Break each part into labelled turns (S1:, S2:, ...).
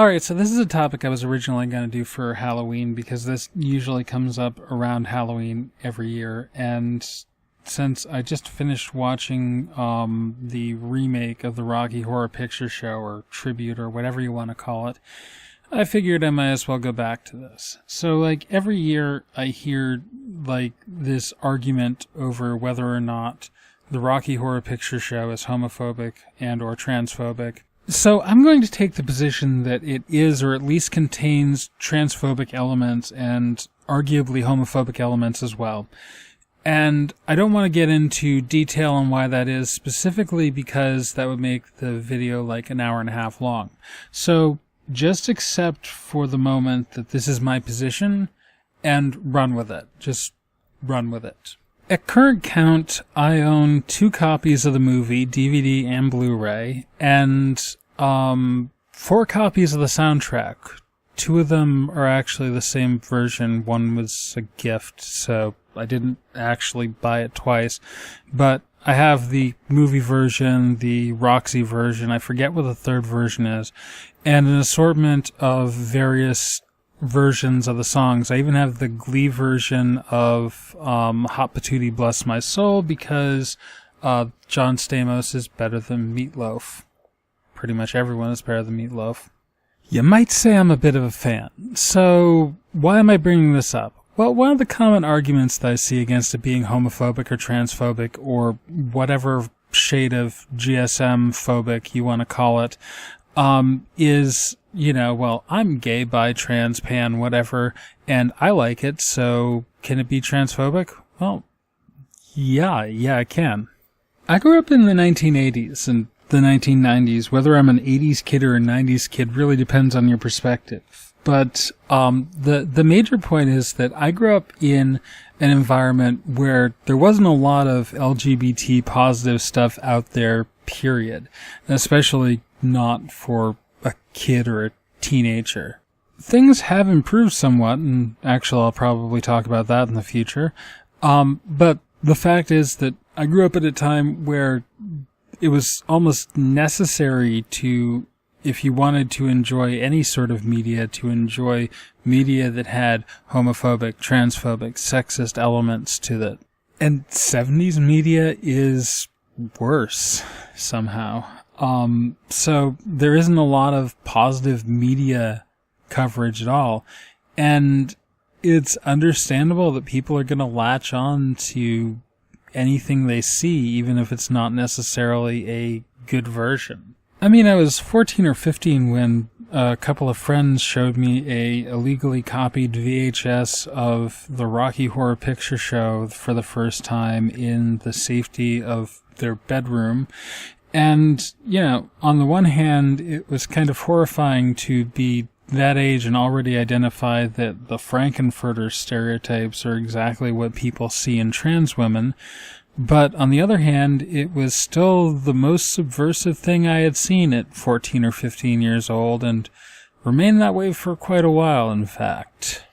S1: Alright, so this is a topic I was originally going to do for Halloween because this usually comes up around Halloween every year, and since I just finished watching the remake of the Rocky Horror Picture Show, or tribute, or whatever you want to call it, I figured I might as well go back to this. So, like, every year I hear, like, this argument over whether or not the Rocky Horror Picture Show is homophobic and or transphobic. So I'm going to take the position that it is, or at least contains, transphobic elements and arguably homophobic elements as well. And I don't want to get into detail on why that is, specifically because that would make the video like an hour and a half long. So just accept for the moment that this is my position and run with it. Just run with it. At current count, I own 2 copies of the movie, DVD and Blu-ray, and 4 copies of the soundtrack. 2 of them are actually the same version. One was a gift, so I didn't actually buy it twice. But I have the movie version, the Roxy version, I forget what the 3rd version is, and an assortment of various versions of the songs. I even have the Glee version of Hot Patootie Bless My Soul, because John Stamos is better than Meatloaf. Pretty much everyone is better than Meatloaf. You might say I'm a bit of a fan. So why am I bringing this up? Well, one of the common arguments that I see against it being homophobic or transphobic or whatever shade of GSM phobic you want to call it, is, you know, well, I'm gay, bi, trans, pan, whatever, and I like it, so can it be transphobic? Well, yeah, it can. I grew up in the 1980s and the 1990s. Whether I'm an 80s kid or a 90s kid really depends on your perspective. But the major point is that I grew up in an environment where there wasn't a lot of LGBT positive stuff out there, period. Especially not for a kid or a teenager. Things have improved somewhat, and actually I'll probably talk about that in the future. But the fact is that I grew up at a time where it was almost necessary to, if you wanted to enjoy any sort of media, to enjoy media that had homophobic, transphobic, sexist elements to it. And 70s media is worse, somehow. So there isn't a lot of positive media coverage at all. And it's understandable that people are going to latch on to anything they see, even if it's not necessarily a good version. I mean, I was 14 or 15 when a couple of friends showed me a illegally copied VHS of the Rocky Horror Picture Show for the first time in the safety of their bedroom. And, you know, on the one hand, it was kind of horrifying to be that age and already identify that the Frankenfurter stereotypes are exactly what people see in trans women. But on the other hand, it was still the most subversive thing I had seen at 14 or 15 years old, and remained that way for quite a while, in fact.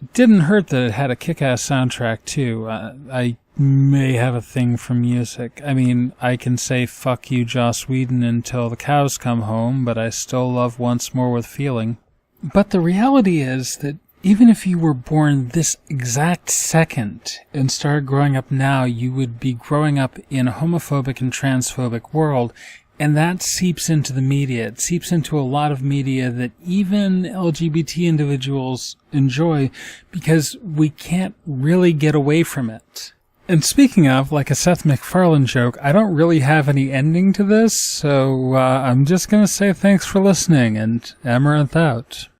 S1: It didn't hurt that it had a kick-ass soundtrack, too. I may have a thing for music. I mean, I can say fuck you, Joss Whedon, until the cows come home, but I still love Once More with Feeling. But the reality is that even if you were born this exact second and started growing up now, you would be growing up in a homophobic and transphobic world, and that seeps into the media. It seeps into a lot of media that even LGBT individuals enjoy because we can't really get away from it. And speaking of, like a Seth MacFarlane joke, I don't really have any ending to this, so I'm just going to say thanks for listening, and Amaranth out.